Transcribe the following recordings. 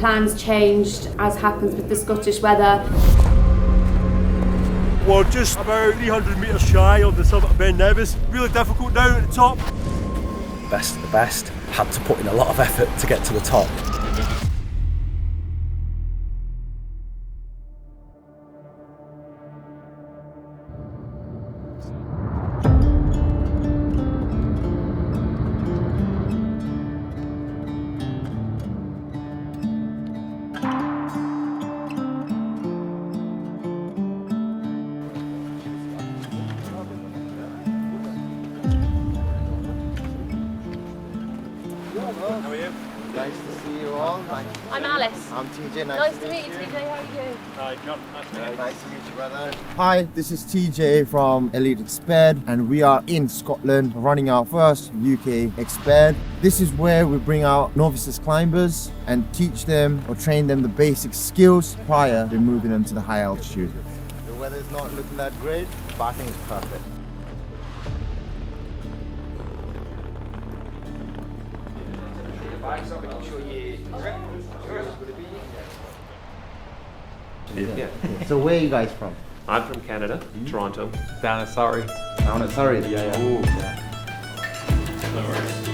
plans changed, as happens with the Scottish weather. We're just about 300 metres shy of the summit of Ben Nevis. Really difficult down at the top. Best of the best. Had to put in a lot of effort to get to the top. How are you? Nice to see you all. I'm Alice. I'm TJ. Nice to meet you, TJ. How are you? Hi, John. Nice to meet you. Nice to meet you, brother. Hi, this is TJ from Elite Exped, and we are in Scotland running our first UK Exped. This is where we bring out novices climbers and teach them or train them the basic skills prior to moving them to the high altitude. The weather's not looking that great, but I think it's perfect. Yeah. So where are you guys from? I'm from Canada, Toronto. Down at Surrey. Down at Surrey. Yeah. Ooh. No worries.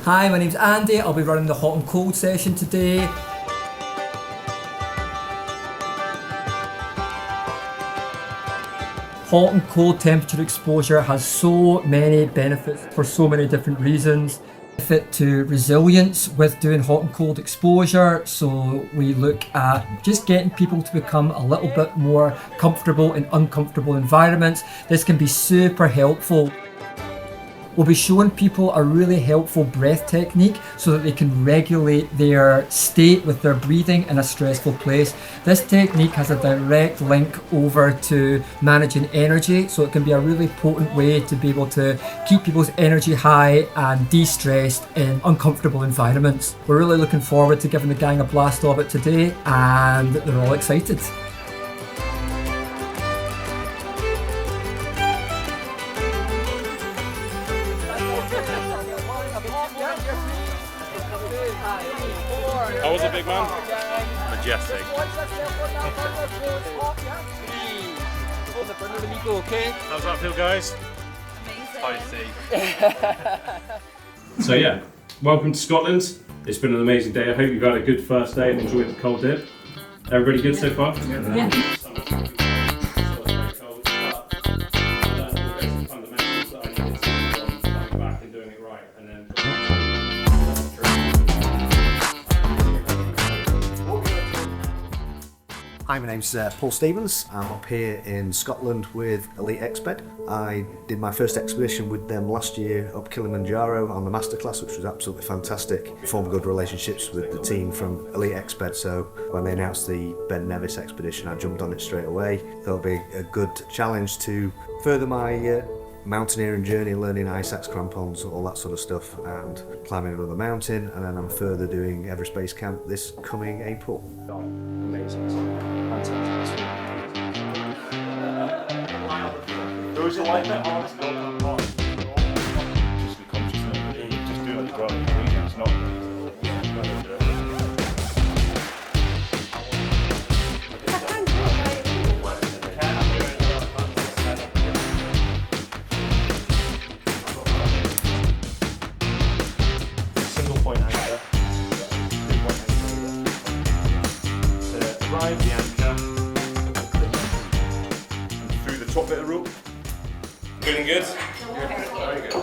Hi, my name's Andy. I'll be running the hot and cold session today. Hot and cold temperature exposure has so many benefits for so many different reasons. Benefit to resilience with doing hot and cold exposure, so we look at just getting people to become a little bit more comfortable in uncomfortable environments. This can be super helpful. We'll be showing people a really helpful breath technique so that they can regulate their state with their breathing in a stressful place. This technique has a direct link over to managing energy, so it can be a really potent way to be able to keep people's energy high and de-stressed in uncomfortable environments. We're really looking forward to giving the gang a blast of it today, and they're all excited. How was it, big man? Majestic. How's that feel, guys? Amazing. So yeah, welcome to Scotland. It's been an amazing day. I hope you've had a good first day and enjoyed the cold dip. Everybody good so far? Yeah. Hi, my name's Paul Stevens. I'm up here in Scotland with Elite Exped. I did my first expedition with them last year up Kilimanjaro on the masterclass, which was absolutely fantastic. Formed good relationships with the team from Elite Exped, so when they announced the Ben Nevis expedition, I jumped on it straight away. That'll be a good challenge to further my mountaineering journey, learning ice axe, crampons, all that sort of stuff, and climbing another mountain, and then I'm further doing Everest Base Camp this coming April. Amazing. Fantastic. Those who like that, honest, just be conscious of it. Just do it, bro. It's not. Single point anchor. Three-point anchor. Drive the anchor and through the top bit of rope. Feeling good? Very good.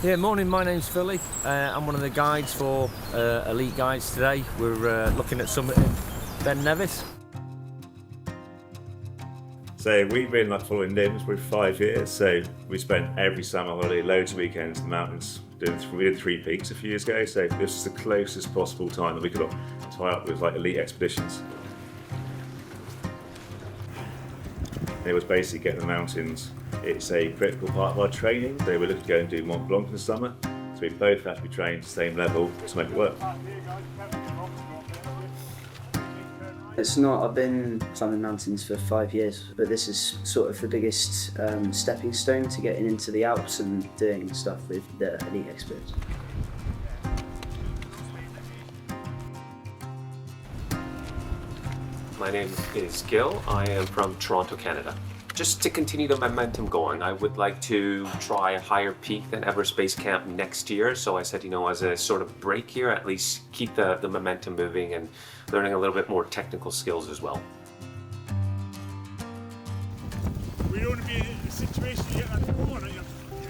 Yeah, morning, my name's Philly. I'm one of the guides for Elite Guides today. We're looking at Summit in Ben Nevis. So we've been following Nevis for 5 years, so we spent every summer holiday, loads of weekends in the mountains. We did 3 peaks a few years ago, so this is the closest possible time that we could tie up with elite expeditions. It was basically getting the mountains. It's a critical part of our training. So we're looking to go and do Mont Blanc in the summer. So we both have to be trained at the same level to make it work. It's not, I've been climbing mountains for 5 years, but this is sort of the biggest stepping stone to getting into the Alps and doing stuff with the elite experts. My name is Gil. I am from Toronto, Canada. Just to continue the momentum going, I would like to try a higher peak than Everest Base Camp next year. So I said, as a sort of break here, at least keep the momentum moving and learning a little bit more technical skills as well. We don't want to be in a situation you get at the corner, you're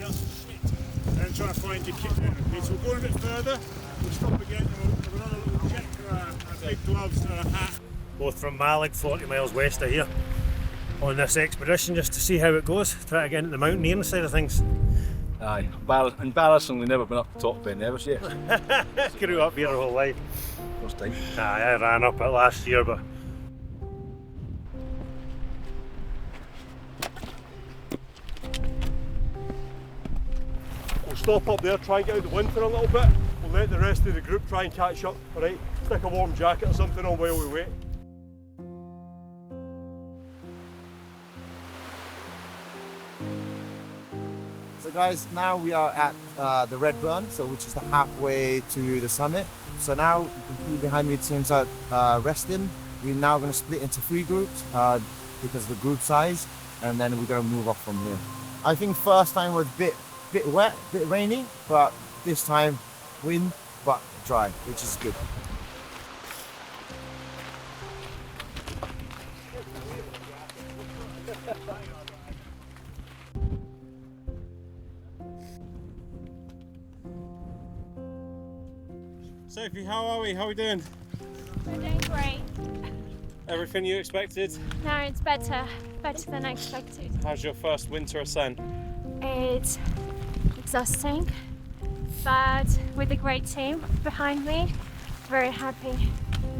shit, and try to find your kit then. Okay, so we're going a bit further, we'll stop again, and we'll have another little check, our big gloves and a hat. Both from Mallig, 40 miles west of here, on this expedition just to see how it goes, try to get into the mountaineering side of things. Aye, embarrassingly never been up the top of Ben Nevis yet. Grew up here the whole life. First time. Aye, I ran up it last year, but we'll stop up there, try and get out the wind for a little bit. We'll let the rest of the group try and catch up, alright? Stick a warm jacket or something on while we wait. So guys, now we are at the Red Burn, which is the halfway to the summit. So now you can see behind me, teams are resting. We're now going to split into 3 groups because of the group size, and then we're going to move off from here. I think first time was a bit wet, a bit rainy, but this time wind, but dry, which is good. Sophie, how are we? How are we doing? We're doing great. Everything you expected? No, it's better than I expected. How's your first winter ascent? It's exhausting, but with a great team behind me, very happy.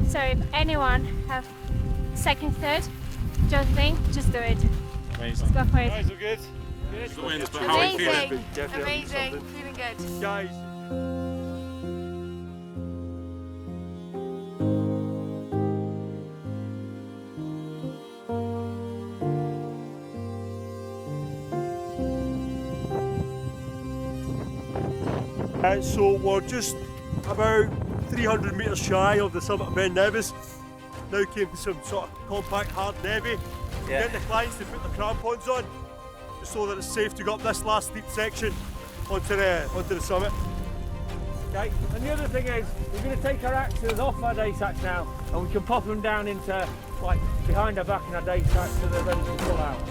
So if anyone have second, third, just do it. Amazing. Let's go for it. Guys, all good? Good. The winds, but how are you feeling? Amazing, feeling good. Guys. So we're just about 300 metres shy of the summit of Ben Nevis. Now came to some sort of compact hard navy. Get the clients to put their crampons on just so that it's safe to go up this last steep section onto the summit. Okay, and the other thing is we're going to take our axes off our day sacks now, and we can pop them down into behind our back in our day sacks so they're ready to pull out.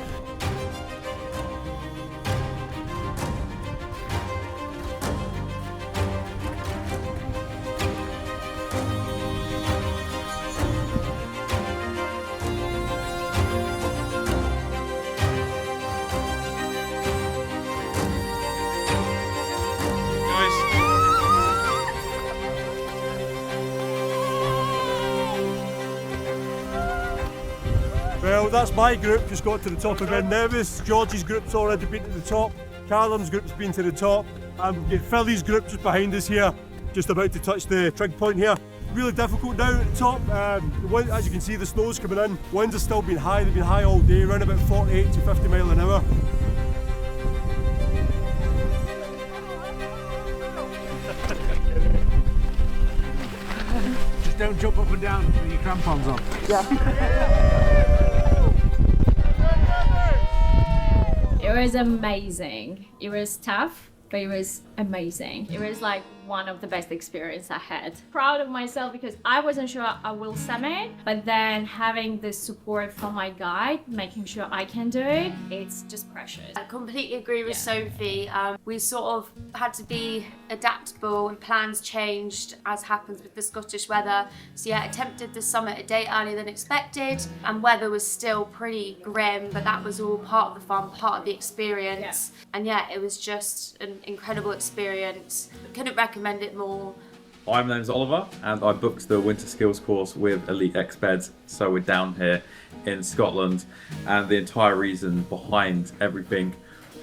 Well, that's my group, just got to the top of Ben Nevis. George's group's already been to the top. Callum's group's been to the top. And we've got Philly's group just behind us here, just about to touch the trig point here. Really difficult now at the top. The wind, as you can see, the snow's coming in. Winds have still been high, they've been high all day, around about 48 to 50 mile an hour. Just don't jump up and down with your crampons on. It was amazing. It was tough, but it was amazing. It was like one of the best experiences I had. Proud of myself because I wasn't sure I will summit, but then having the support from my guide, making sure I can do it, it's just precious. I completely agree with Sophie. We sort of had to be adaptable and plans changed as happens with the Scottish weather. So yeah, attempted the summit a day earlier than expected, and weather was still pretty grim, but that was all part of the fun, part of the experience. And yeah, it was just an incredible experience. Couldn't recommend it more. My name is Oliver and I booked the winter skills course with Elite Exped, so we're down here in Scotland, and the entire reason behind everything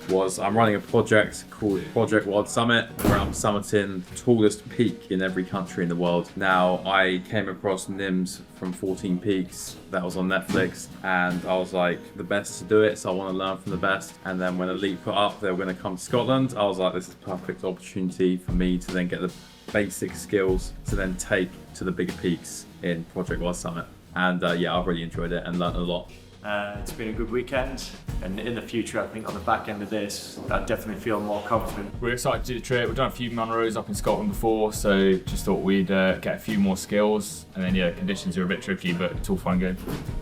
was I'm running a project called Project World Summit, where I'm summiting the tallest peak in every country in the world. Now, I came across NIMS from 14 Peaks, that was on Netflix, and I was like, the best to do it, so I want to learn from the best. And then when Elite put up they were going to come to Scotland, I was like, this is a perfect opportunity for me to then get the basic skills to then take to the bigger peaks in Project World Summit. And yeah, I've really enjoyed it and learned a lot. It's been a good weekend, and in the future I think on the back end of this I definitely feel more confident. We're excited to do the trip. We've done a few Munros up in Scotland before, so just thought we'd get a few more skills, and then yeah, conditions are a bit tricky, but it's all fun and good.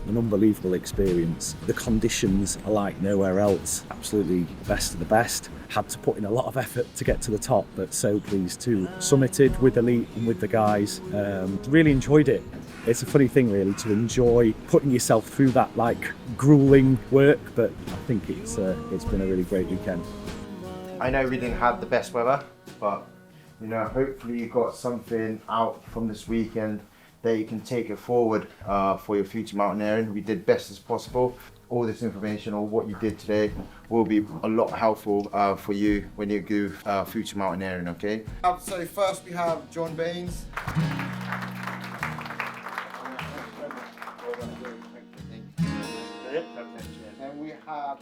An unbelievable experience. The conditions are like nowhere else. Absolutely the best of the best. Had to put in a lot of effort to get to the top, but so pleased to summited with Elite and with the guys. Really enjoyed it. It's a funny thing really to enjoy putting yourself through that like grueling work, but I think it's been a really great weekend. I know we didn't have the best weather, but you know, hopefully you got something out from this weekend that you can take it forward for your future mountaineering. We did best as possible. All this information or what you did today will be a lot helpful for you when you do future mountaineering, okay? So first we have John Baines. And we have